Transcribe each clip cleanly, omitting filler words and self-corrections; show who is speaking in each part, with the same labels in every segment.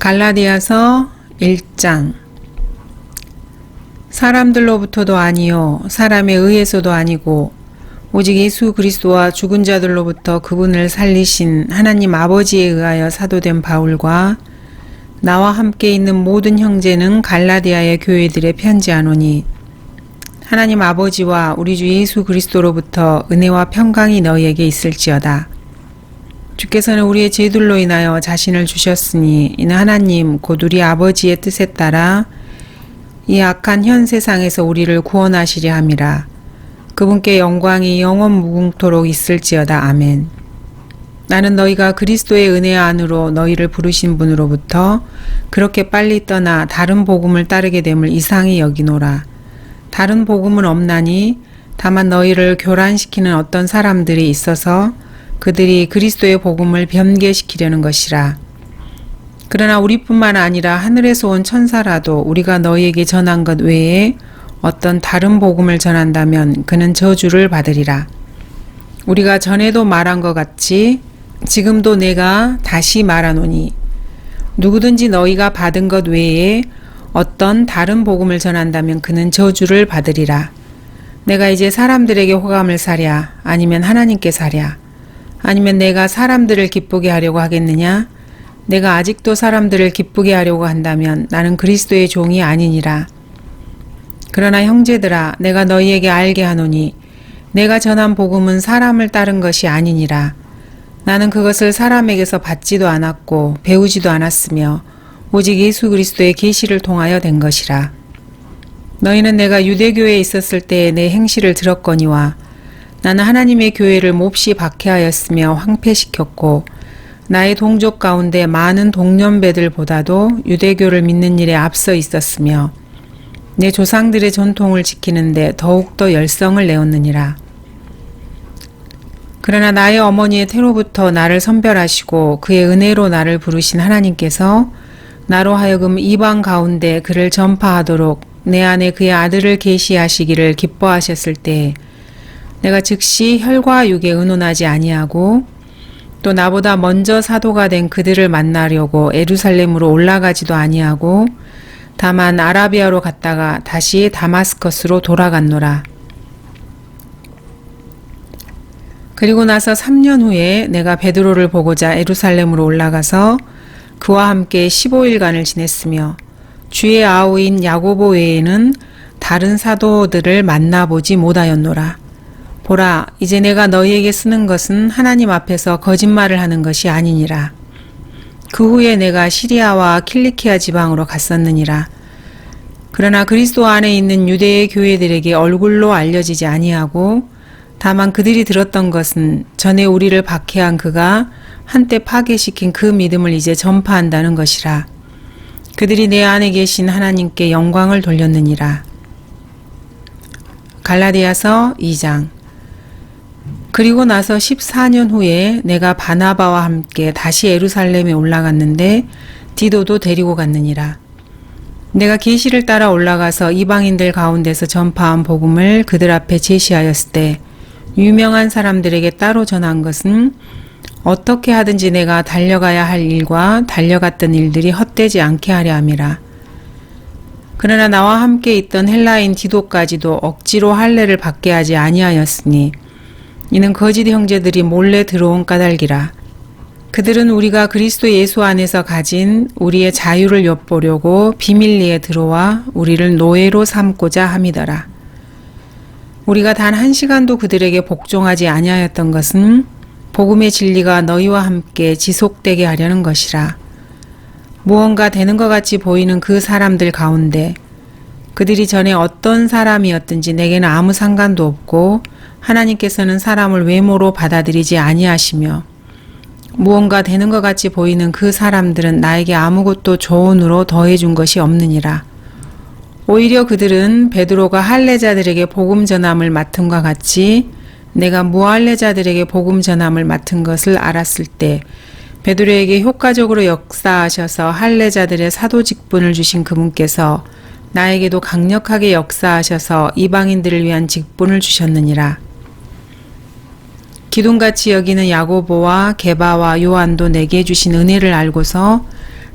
Speaker 1: 갈라디아서 1장. 사람들로부터도 아니요 사람에 의해서도 아니고 오직 예수 그리스도와 죽은 자들로부터 그분을 살리신 하나님 아버지에 의하여 사도된 바울과 나와 함께 있는 모든 형제는 갈라디아의 교회들에 편지하노니 하나님 아버지와 우리 주 예수 그리스도로부터 은혜와 평강이 너희에게 있을지어다. 주께서는 우리의 죄들로 인하여 자신을 주셨으니 이는 하나님 곧 우리 아버지의 뜻에 따라 이 악한 현 세상에서 우리를 구원하시려 함이라. 그분께 영광이 영원 무궁토록 있을지어다. 아멘. 나는 너희가 그리스도의 은혜 안으로 너희를 부르신 분으로부터 그렇게 빨리 떠나 다른 복음을 따르게 됨을 이상히 여기노라. 다른 복음은 없나니 다만 너희를 교란시키는 어떤 사람들이 있어서 그들이 그리스도의 복음을 변개시키려는 것이라. 그러나 우리뿐만 아니라 하늘에서 온 천사라도 우리가 너희에게 전한 것 외에 어떤 다른 복음을 전한다면 그는 저주를 받으리라. 우리가 전에도 말한 것 같이 지금도 내가 다시 말하노니 누구든지 너희가 받은 것 외에 어떤 다른 복음을 전한다면 그는 저주를 받으리라. 내가 이제 사람들에게 호감을 사랴 아니면 하나님께 사랴 아니면 내가 사람들을 기쁘게 하려고 하겠느냐? 내가 아직도 사람들을 기쁘게 하려고 한다면 나는 그리스도의 종이 아니니라. 그러나 형제들아 내가 너희에게 알게 하노니 내가 전한 복음은 사람을 따른 것이 아니니라. 나는 그것을 사람에게서 받지도 않았고 배우지도 않았으며 오직 예수 그리스도의 계시를 통하여 된 것이라. 너희는 내가 유대교에 있었을 때의 내 행실을 들었거니와 나는 하나님의 교회를 몹시 박해하였으며 황폐시켰고 나의 동족 가운데 많은 동년배들보다도 유대교를 믿는 일에 앞서 있었으며 내 조상들의 전통을 지키는데 더욱더 열성을 내었느니라. 그러나 나의 어머니의 태로부터 나를 선별하시고 그의 은혜로 나를 부르신 하나님께서 나로 하여금 이방 가운데 그를 전파하도록 내 안에 그의 아들을 계시하시기를 기뻐하셨을 때 내가 즉시 혈과 육에 의논하지 아니하고 또 나보다 먼저 사도가 된 그들을 만나려고 예루살렘으로 올라가지도 아니하고 다만 아라비아로 갔다가 다시 다마스커스로 돌아갔노라. 그리고 나서 3년 후에 내가 베드로를 보고자 예루살렘으로 올라가서 그와 함께 15일간을 지냈으며 주의 아우인 야고보 외에는 다른 사도들을 만나보지 못하였노라. 보라, 이제 내가 너희에게 쓰는 것은 하나님 앞에서 거짓말을 하는 것이 아니니라. 그 후에 내가 시리아와 킬리키아 지방으로 갔었느니라. 그러나 그리스도 안에 있는 유대의 교회들에게 얼굴로 알려지지 아니하고 다만 그들이 들었던 것은 전에 우리를 박해한 그가 한때 파괴시킨 그 믿음을 이제 전파한다는 것이라. 그들이 내 안에 계신 하나님께 영광을 돌렸느니라. 갈라디아서 2장. 그리고 나서 14년 후에 내가 바나바와 함께 다시 예루살렘에 올라갔는데 디도도 데리고 갔느니라. 내가 계시를 따라 올라가서 이방인들 가운데서 전파한 복음을 그들 앞에 제시하였을 때 유명한 사람들에게 따로 전한 것은 어떻게 하든지 내가 달려가야 할 일과 달려갔던 일들이 헛되지 않게 하려 함이라. 그러나 나와 함께 있던 헬라인 디도까지도 억지로 할례를 받게 하지 아니하였으니 이는 거짓 형제들이 몰래 들어온 까닭이라. 그들은 우리가 그리스도 예수 안에서 가진 우리의 자유를 엿보려고 비밀리에 들어와 우리를 노예로 삼고자 함이더라. 우리가 단 1시간도 그들에게 복종하지 아니하였던 것은 복음의 진리가 너희와 함께 지속되게 하려는 것이라. 무언가 되는 것 같이 보이는 그 사람들 가운데 그들이 전에 어떤 사람이었든지 내게는 아무 상관도 없고 하나님께서는 사람을 외모로 받아들이지 아니하시며 무언가 되는 것 같이 보이는 그 사람들은 나에게 아무것도 조언으로 더해준 것이 없느니라. 오히려 그들은 베드로가 할례자들에게 복음 전함을 맡음과 같이 내가 무할례자들에게 복음 전함을 맡은 것을 알았을 때 베드로에게 효과적으로 역사하셔서 할례자들의 사도 직분을 주신 그분께서 나에게도 강력하게 역사하셔서 이방인들을 위한 직분을 주셨느니라. 기둥같이 여기는 야고보와 게바와 요한도 내게 주신 은혜를 알고서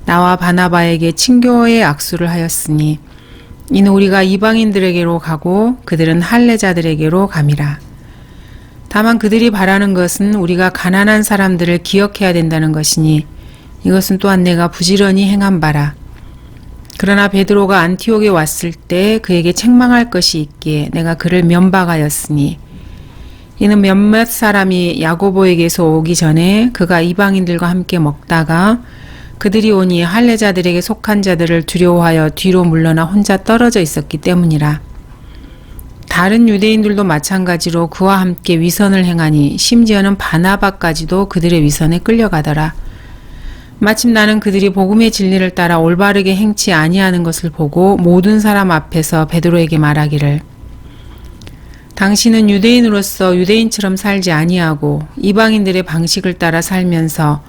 Speaker 1: 나와 바나바에게 친교의 악수를 하였으니 이는 우리가 이방인들에게로 가고 그들은 할례자들에게로 감이라. 다만 그들이 바라는 것은 우리가 가난한 사람들을 기억해야 된다는 것이니 이것은 또한 내가 부지런히 행한 바라. 그러나 베드로가 안티옥에 왔을 때 그에게 책망할 것이 있기에 내가 그를 면박하였으니 이는 몇몇 사람이 야고보에게서 오기 전에 그가 이방인들과 함께 먹다가 그들이 오니 할례자들에게 속한 자들을 두려워하여 뒤로 물러나 혼자 떨어져 있었기 때문이라. 다른 유대인들도 마찬가지로 그와 함께 위선을 행하니 심지어는 바나바까지도 그들의 위선에 끌려가더라. 마침 나는 그들이 복음의 진리를 따라 올바르게 행치 아니하는 것을 보고 모든 사람 앞에서 베드로에게 말하기를 당신은 유대인으로서 유대인처럼 살지 아니하고 이방인들의 방식을 따라 살면서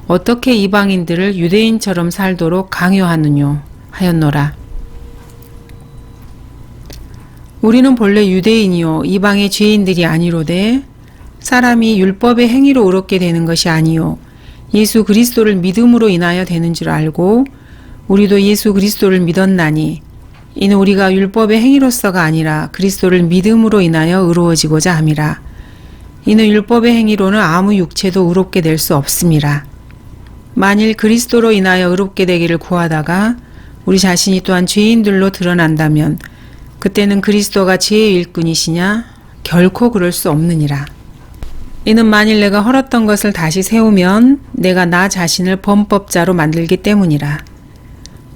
Speaker 1: 어떻게 이방인들을 유대인처럼 살도록 강요하느뇨 하였노라. 우리는 본래 유대인이요 이방의 죄인들이 아니로되 사람이 율법의 행위로 의롭게 되는 것이 아니요 예수 그리스도를 믿음으로 인하여 되는 줄 알고 우리도 예수 그리스도를 믿었나니 이는 우리가 율법의 행위로서가 아니라 그리스도를 믿음으로 인하여 의로워지고자 함이라. 이는 율법의 행위로는 아무 육체도 의롭게 될 수 없음이라. 만일 그리스도로 인하여 의롭게 되기를 구하다가 우리 자신이 또한 죄인들로 드러난다면 그때는 그리스도가 죄의 일꾼이시냐? 결코 그럴 수 없느니라. 이는 만일 내가 헐었던 것을 다시 세우면 내가 나 자신을 범법자로 만들기 때문이라.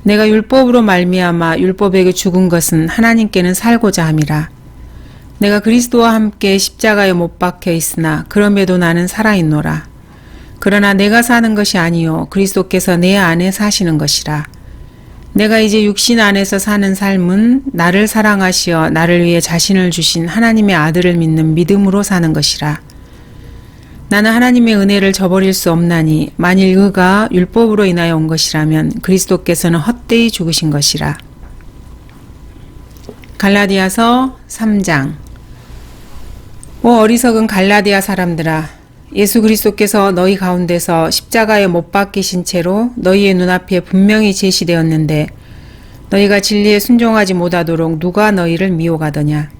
Speaker 1: 내가 율법으로 말미암아 율법에게 죽은 것은 하나님께는 살고자 함이라. 내가 그리스도와 함께 십자가에 못 박혀 있으나 그럼에도 나는 살아있노라. 그러나 내가 사는 것이 아니요 그리스도께서 내 안에 사시는 것이라. 내가 이제 육신 안에서 사는 삶은 나를 사랑하시어 나를 위해 자신을 주신 하나님의 아들을 믿는 믿음으로 사는 것이라. 나는 하나님의 은혜를 저버릴 수 없나니 만일 그가 율법으로 인하여 온 것이라면 그리스도께서는 헛되이 죽으신 것이라. 갈라디아서 3장. 오 어리석은 갈라디아 사람들아, 예수 그리스도께서 너희 가운데서 십자가에 못 박히신 채로 너희의 눈앞에 분명히 제시되었는데 너희가 진리에 순종하지 못하도록 누가 너희를 미혹하더냐.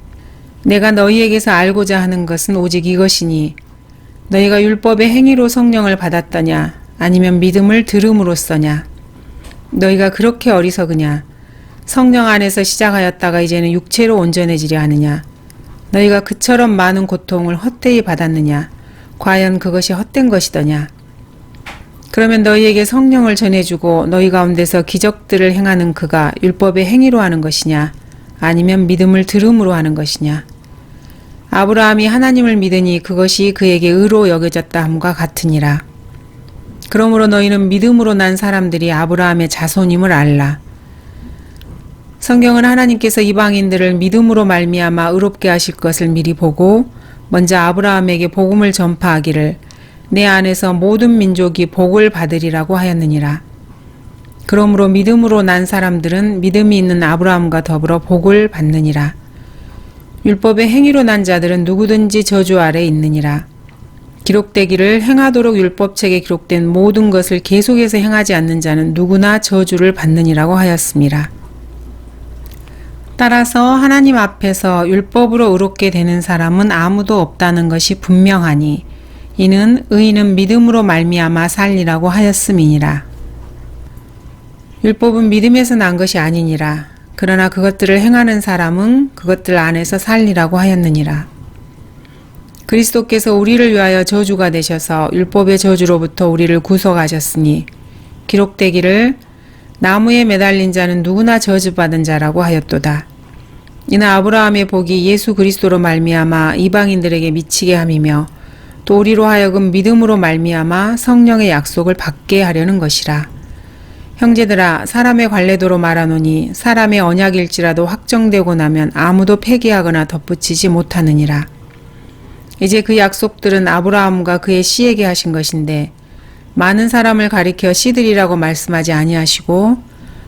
Speaker 1: 내가 너희에게서 알고자 하는 것은 오직 이것이니 너희가 율법의 행위로 성령을 받았더냐 아니면 믿음을 들음으로써냐. 너희가 그렇게 어리석으냐. 성령 안에서 시작하였다가 이제는 육체로 온전해지려 하느냐. 너희가 그처럼 많은 고통을 헛되이 받았느냐. 과연 그것이 헛된 것이더냐. 그러면 너희에게 성령을 전해주고 너희 가운데서 기적들을 행하는 그가 율법의 행위로 하는 것이냐 아니면 믿음을 들음으로 하는 것이냐. 아브라함이 하나님을 믿으니 그것이 그에게 의로 여겨졌다 함과 같으니라. 그러므로 너희는 믿음으로 난 사람들이 아브라함의 자손임을 알라. 성경은 하나님께서 이방인들을 믿음으로 말미암아 의롭게 하실 것을 미리 보고 먼저 아브라함에게 복음을 전파하기를 내 안에서 모든 민족이 복을 받으리라고 하였느니라. 그러므로 믿음으로 난 사람들은 믿음이 있는 아브라함과 더불어 복을 받느니라. 율법의 행위로 난 자들은 누구든지 저주 아래 있느니라. 기록되기를 행하도록 율법책에 기록된 모든 것을 계속해서 행하지 않는 자는 누구나 저주를 받느니라고 하였습니다. 따라서 하나님 앞에서 율법으로 의롭게 되는 사람은 아무도 없다는 것이 분명하니 이는 의인은 믿음으로 말미암아 살리라고 하였음이니라. 율법은 믿음에서 난 것이 아니니라. 그러나 그것들을 행하는 사람은 그것들 안에서 살리라고 하였느니라. 그리스도께서 우리를 위하여 저주가 되셔서 율법의 저주로부터 우리를 구속하셨으니 기록되기를 나무에 매달린 자는 누구나 저주받은 자라고 하였도다. 이는 아브라함의 복이 예수 그리스도로 말미암아 이방인들에게 미치게 함이며 또 우리로 하여금 믿음으로 말미암아 성령의 약속을 받게 하려는 것이라. 형제들아, 사람의 관례도로 말하노니 사람의 언약일지라도 확정되고 나면 아무도 폐기하거나 덧붙이지 못하느니라. 이제 그 약속들은 아브라함과 그의 씨에게 하신 것인데 많은 사람을 가리켜 씨들이라고 말씀하지 아니하시고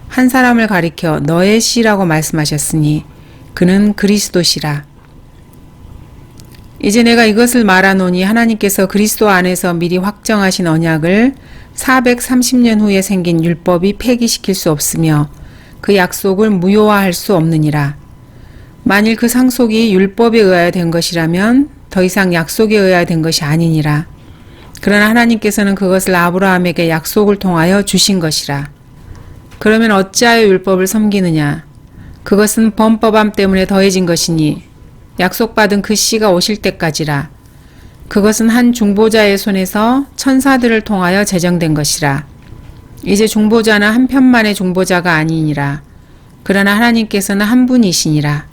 Speaker 1: 한 사람을 가리켜 너의 씨라고 말씀하셨으니 그는 그리스도시라. 이제 내가 이것을 말하노니 하나님께서 그리스도 안에서 미리 확정하신 언약을 430년 후에 생긴 율법이 폐기시킬 수 없으며 그 약속을 무효화할 수 없느니라. 만일 그 상속이 율법에 의하여 된 것이라면 더 이상 약속에 의하여 된 것이 아니니라. 그러나 하나님께서는 그것을 아브라함에게 약속을 통하여 주신 것이라. 그러면 어찌하여 율법을 섬기느냐? 그것은 범법함 때문에 더해진 것이니 약속받은 그 씨가 오실 때까지라. 그것은 한 중보자의 손에서 천사들을 통하여 제정된 것이라. 이제 중보자는 한 편만의 중보자가 아니니라. 그러나 하나님께서는 한 분이시니라.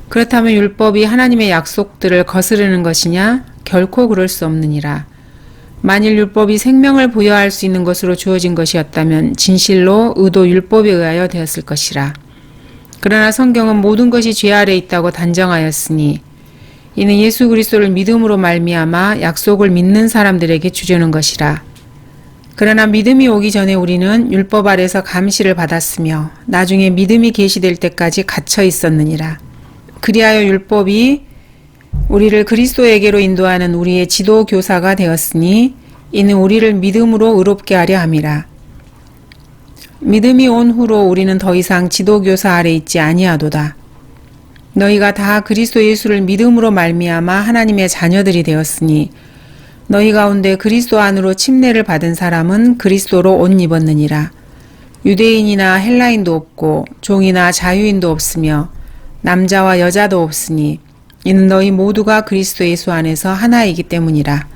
Speaker 1: 그렇다면 율법이 하나님의 약속들을 거스르는 것이냐? 결코 그럴 수 없느니라. 만일 율법이 생명을 부여할 수 있는 것으로 주어진 것이었다면 진실로 의도 율법에 의하여 되었을 것이라. 그러나 성경은 모든 것이 죄 아래 있다고 단정하였으니 이는 예수 그리스도를 믿음으로 말미암아 약속을 믿는 사람들에게 주려는 것이라. 그러나 믿음이 오기 전에 우리는 율법 아래서 감시를 받았으며 나중에 믿음이 계시될 때까지 갇혀 있었느니라. 그리하여 율법이 우리를 그리스도에게로 인도하는 우리의 지도교사가 되었으니 이는 우리를 믿음으로 의롭게 하려 함이라. 믿음이 온 후로 우리는 더 이상 지도교사 아래 있지 아니하도다. 너희가 다 그리스도 예수를 믿음으로 말미암아 하나님의 자녀들이 되었으니 너희 가운데 그리스도 안으로 침례를 받은 사람은 그리스도로 옷 입었느니라. 유대인이나 헬라인도 없고 종이나 자유인도 없으며 남자와 여자도 없으니 이는 너희 모두가 그리스도 예수 안에서 하나이기 때문이라.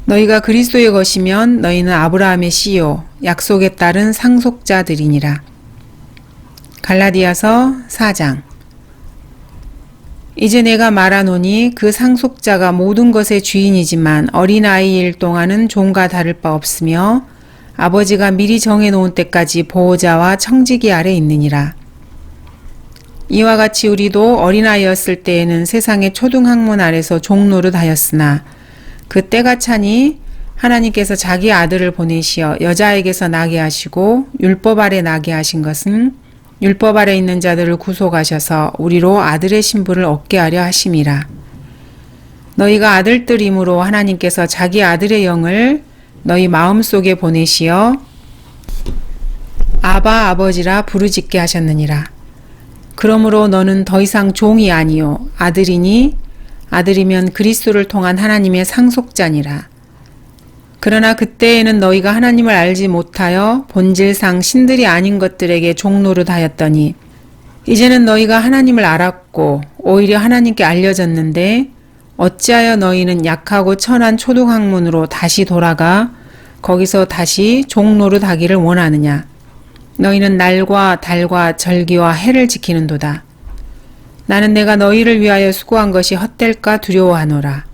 Speaker 1: 너희가 그리스도의 것이면 너희는 아브라함의 씨요 약속에 따른 상속자들이니라. 갈라디아서 4장. 이제 내가 말하노니 그 상속자가 모든 것의 주인이지만 어린아이일 동안은 종과 다를 바 없으며 아버지가 미리 정해놓은 때까지 보호자와 청지기 아래 있느니라. 이와 같이 우리도 어린아이였을 때에는 세상의 초등학문 아래서 종노릇 하였으나 그 때가 차니 하나님께서 자기 아들을 보내시어 여자에게서 나게 하시고 율법 아래 나게 하신 것은 율법 아래 있는 자들을 구속하셔서 우리로 아들의 신분을 얻게 하려 하심이라. 너희가 아들들이므로 하나님께서 자기 아들의 영을 너희 마음속에 보내시어 아바 아버지라 부르짖게 하셨느니라. 그러므로 너는 더 이상 종이 아니요 아들이니 아들이면 그리스도를 통한 하나님의 상속자니라. 그러나 그때에는 너희가 하나님을 알지 못하여 본질상 신들이 아닌 것들에게 종노릇하였더니 이제는 너희가 하나님을 알았고 오히려 하나님께 알려졌는데 어찌하여 너희는 약하고 천한 초등학문으로 다시 돌아가 거기서 다시 종노릇하기를 원하느냐. 너희는 날과 달과 절기와 해를 지키는도다. 나는 내가 너희를 위하여 수고한 것이 헛될까 두려워하노라.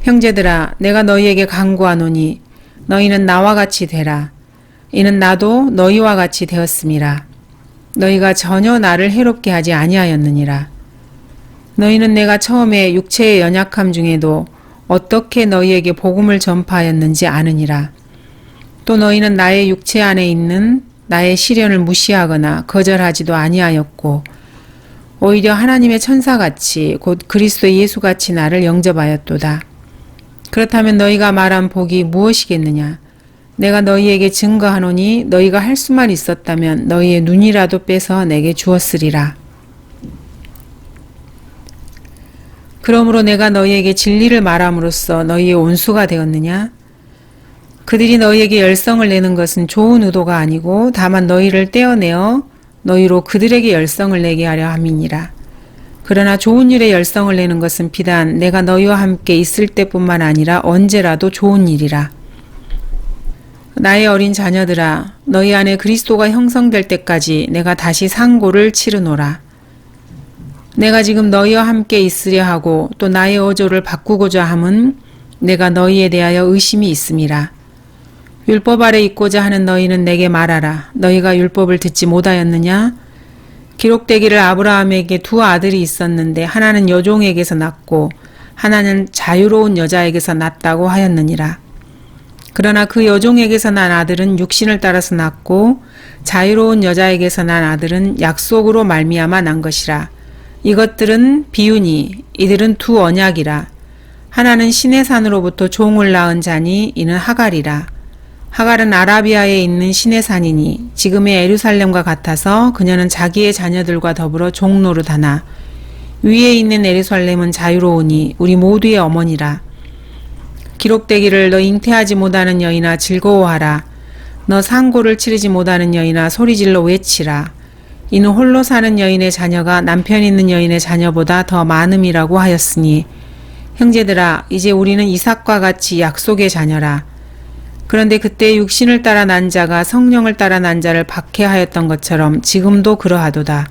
Speaker 1: 형제들아, 내가 너희에게 간구하노니 너희는 나와 같이 되라. 이는 나도 너희와 같이 되었음이라. 너희가 전혀 나를 해롭게 하지 아니하였느니라. 너희는 내가 처음에 육체의 연약함 중에도 어떻게 너희에게 복음을 전파하였는지 아느니라. 또 너희는 나의 육체 안에 있는 나의 시련을 무시하거나 거절하지도 아니하였고 오히려 하나님의 천사같이 곧 그리스도 예수같이 나를 영접하였도다. 그렇다면 너희가 말한 복이 무엇이겠느냐? 내가 너희에게 증거하노니 너희가 할 수만 있었다면 너희의 눈이라도 빼서 내게 주었으리라. 그러므로 내가 너희에게 진리를 말함으로써 너희의 온수가 되었느냐? 그들이 너희에게 열성을 내는 것은 좋은 의도가 아니고 다만 너희를 떼어내어 너희로 그들에게 열성을 내게 하려 함이니라. 그러나 좋은 일에 열성을 내는 것은 비단 내가 너희와 함께 있을 때뿐만 아니라 언제라도 좋은 일이라. 나의 어린 자녀들아, 너희 안에 그리스도가 형성될 때까지 내가 다시 상고를 치르노라. 내가 지금 너희와 함께 있으려 하고 또 나의 어조를 바꾸고자 함은 내가 너희에 대하여 의심이 있음이라. 율법 아래 있고자 하는 너희는 내게 말하라. 너희가 율법을 듣지 못하였느냐? 기록되기를 아브라함에게 두 아들이 있었는데 하나는 여종에게서 났고 하나는 자유로운 여자에게서 났다고 하였느니라. 그러나 그 여종에게서 난 아들은 육신을 따라서 났고 자유로운 여자에게서 난 아들은 약속으로 말미암아 난 것이라. 이것들은 비유니 이들은 두 언약이라. 하나는 시내산으로부터 종을 낳은 자니 이는 하갈이라. 하갈은 아라비아에 있는 신의 산이니 지금의 예루살렘과 같아서 그녀는 자기의 자녀들과 더불어 종노릇하나 위에 있는 예루살렘은 자유로우니 우리 모두의 어머니라. 기록되기를 너 잉태하지 못하는 여인아 즐거워하라. 너 상고를 치르지 못하는 여인아 소리질러 외치라. 이는 홀로 사는 여인의 자녀가 남편 있는 여인의 자녀보다 더 많음이라고 하였으니 형제들아 이제 우리는 이삭과 같이 약속의 자녀라. 그런데 그때 육신을 따라 난 자가 성령을 따라 난 자를 박해하였던 것처럼 지금도 그러하도다.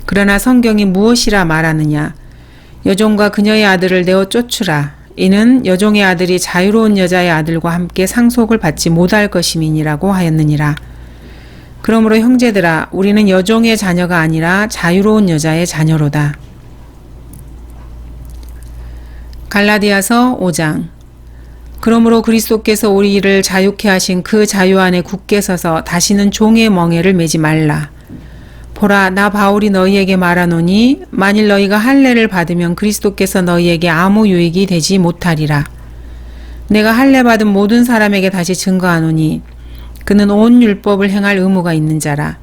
Speaker 1: 그러나 성경이 무엇이라 말하느냐. 여종과 그녀의 아들을 내어 쫓으라. 이는 여종의 아들이 자유로운 여자의 아들과 함께 상속을 받지 못할 것임이니라고 하였느니라. 그러므로 형제들아 우리는 여종의 자녀가 아니라 자유로운 여자의 자녀로다. 갈라디아서 5장. 그러므로 그리스도께서 우리를 자유케 하신 그 자유 안에 굳게 서서 다시는 종의 멍에를 매지 말라. 보라 나 바울이 너희에게 말하노니 만일 너희가 할례를 받으면 그리스도께서 너희에게 아무 유익이 되지 못하리라. 내가 할례 받은 모든 사람에게 다시 증거하노니 그는 온 율법을 행할 의무가 있는 자라.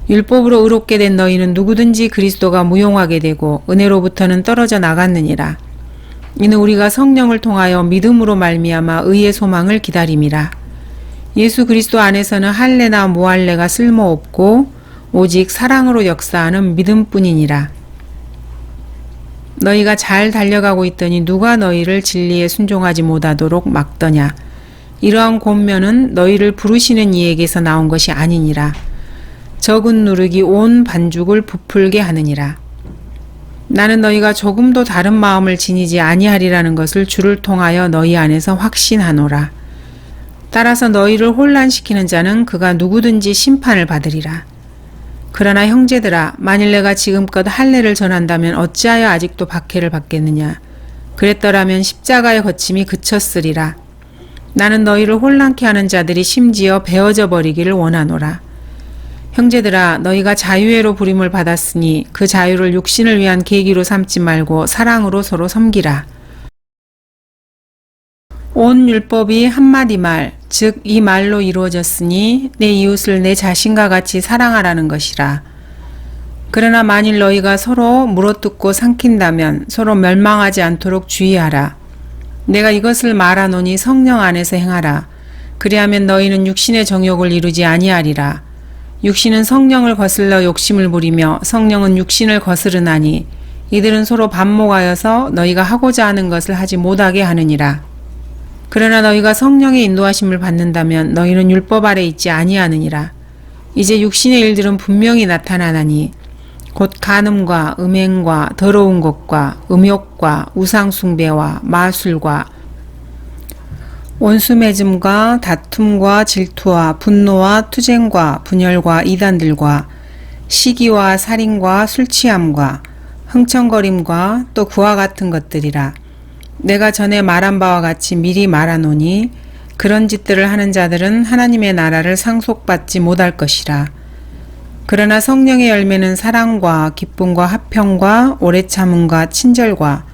Speaker 1: 율법으로 의롭게 된 너희는 누구든지 그리스도가 무용하게 되고 은혜로부터는 떨어져 나갔느니라. 이는 우리가 성령을 통하여 믿음으로 말미암아 의의 소망을 기다림이라. 예수 그리스도 안에서는 할례나 무할례가 쓸모없고 오직 사랑으로 역사하는 믿음뿐이니라. 너희가 잘 달려가고 있더니 누가 너희를 진리에 순종하지 못하도록 막더냐. 이러한 권면은 너희를 부르시는 이에게서 나온 것이 아니니라. 적은 누룩이 온 반죽을 부풀게 하느니라. 나는 너희가 조금도 다른 마음을 지니지 아니하리라는 것을 주를 통하여 너희 안에서 확신하노라. 따라서 너희를 혼란시키는 자는 그가 누구든지 심판을 받으리라. 그러나 형제들아 만일 내가 지금껏 할례를 전한다면 어찌하여 아직도 박해를 받겠느냐. 그랬더라면 십자가의 거침이 그쳤으리라. 나는 너희를 혼란케 하는 자들이 심지어 베어져 버리기를 원하노라. 형제들아 너희가 자유회로 부림을 받았으니 그 자유를 육신을 위한 계기로 삼지 말고 사랑으로 서로 섬기라. 온 율법이 한마디 말, 즉 이 말로 이루어졌으니 내 이웃을 내 자신과 같이 사랑하라는 것이라. 그러나 만일 너희가 서로 물어뜯고 삼킨다면 서로 멸망하지 않도록 주의하라. 내가 이것을 말하노니 성령 안에서 행하라. 그리하면 너희는 육신의 정욕을 이루지 아니하리라. 육신은 성령을 거슬러 욕심을 부리며 성령은 육신을 거스르나니 이들은 서로 반목하여서 너희가 하고자 하는 것을 하지 못하게 하느니라. 그러나 너희가 성령의 인도하심을 받는다면 너희는 율법 아래 있지 아니하느니라. 이제 육신의 일들은 분명히 나타나나니 곧 간음과 음행과 더러운 것과 음욕과 우상숭배와 마술과 원수매즘과 다툼과 질투와 분노와 투쟁과 분열과 이단들과 시기와 살인과 술취함과 흥청거림과 또 그와 같은 것들이라. 내가 전에 말한 바와 같이 미리 말하노니 그런 짓들을 하는 자들은 하나님의 나라를 상속받지 못할 것이라. 그러나 성령의 열매는 사랑과 기쁨과 화평과 오래 참음과 친절과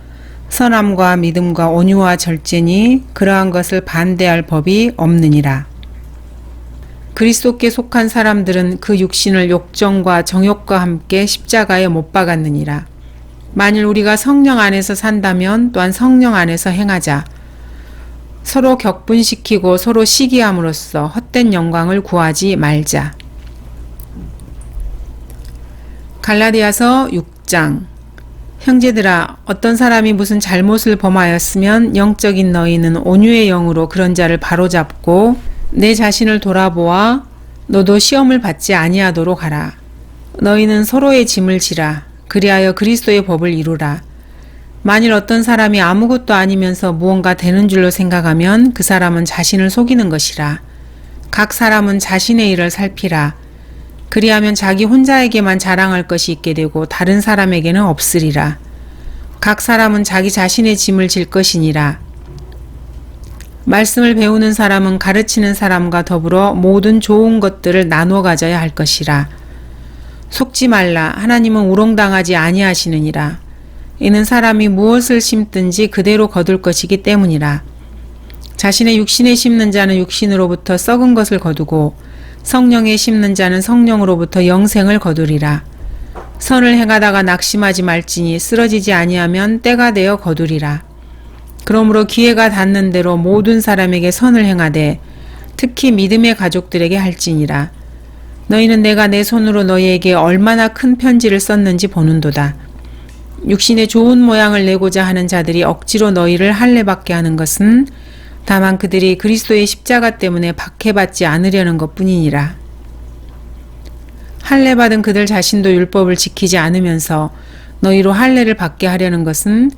Speaker 1: 선함과 믿음과 온유와 절제니 그러한 것을 반대할 법이 없느니라. 그리스도께 속한 사람들은 그 육신을 욕정과 정욕과 함께 십자가에 못 박았느니라. 만일 우리가 성령 안에서 산다면 또한 성령 안에서 행하자. 서로 격분시키고 서로 시기함으로써 헛된 영광을 구하지 말자. 갈라디아서 6장. 형제들아 어떤 사람이 무슨 잘못을 범하였으면 영적인 너희는 온유의 영으로 그런 자를 바로잡고 내 자신을 돌아보아 너도 시험을 받지 아니하도록 하라. 너희는 서로의 짐을 지라. 그리하여 그리스도의 법을 이루라. 만일 어떤 사람이 아무것도 아니면서 무언가 되는 줄로 생각하면 그 사람은 자신을 속이는 것이라. 각 사람은 자신의 일을 살피라. 그리하면 자기 혼자에게만 자랑할 것이 있게 되고 다른 사람에게는 없으리라. 각 사람은 자기 자신의 짐을 질 것이니라. 말씀을 배우는 사람은 가르치는 사람과 더불어 모든 좋은 것들을 나누어 가져야 할 것이라. 속지 말라. 하나님은 우롱당하지 아니하시느니라. 이는 사람이 무엇을 심든지 그대로 거둘 것이기 때문이라. 자신의 육신에 심는 자는 육신으로부터 썩은 것을 거두고 성령에 심는 자는 성령으로부터 영생을 거두리라. 선을 행하다가 낙심하지 말지니 쓰러지지 아니하면 때가 되어 거두리라. 그러므로 기회가 닿는 대로 모든 사람에게 선을 행하되 특히 믿음의 가족들에게 할지니라. 너희는 내가 내 손으로 너희에게 얼마나 큰 편지를 썼는지 보는도다. 육신의 좋은 모양을 내고자 하는 자들이 억지로 너희를 할례받게 하는 것은 다만 그들이 그리스도의 십자가 때문에 박해받지 않으려는 것뿐이니라. 할례받은 그들 자신도 율법을 지키지 않으면서 너희로 할례를 받게 하려는 것은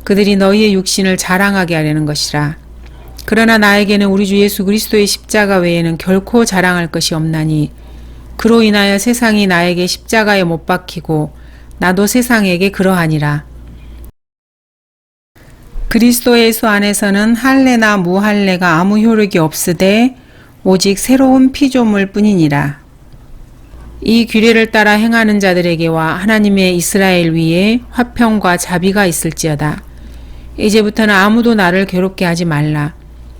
Speaker 1: 그들이 너희의 육신을 자랑하게 하려는 것이라. 그러나 나에게는 우리 주 예수 그리스도의 십자가 외에는 결코 자랑할 것이 없나니 그로 인하여 세상이 나에게 십자가에 못 박히고 나도 세상에게 그러하니라. 그리스도 예수 안에서는 할례나 무할례가 아무 효력이 없으되 오직 새로운 피조물 뿐이니라. 이 규례를 따라 행하는 자들에게와 하나님의 이스라엘 위에 화평과 자비가 있을지어다. 이제부터는 아무도 나를 괴롭게 하지 말라.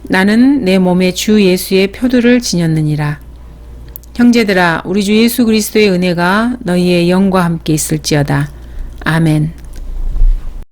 Speaker 1: 나는 내 몸에 주 예수의 표들을 지녔느니라. 형제들아, 우리 주 예수 그리스도의 은혜가 너희의 영과 함께 있을지어다. 아멘.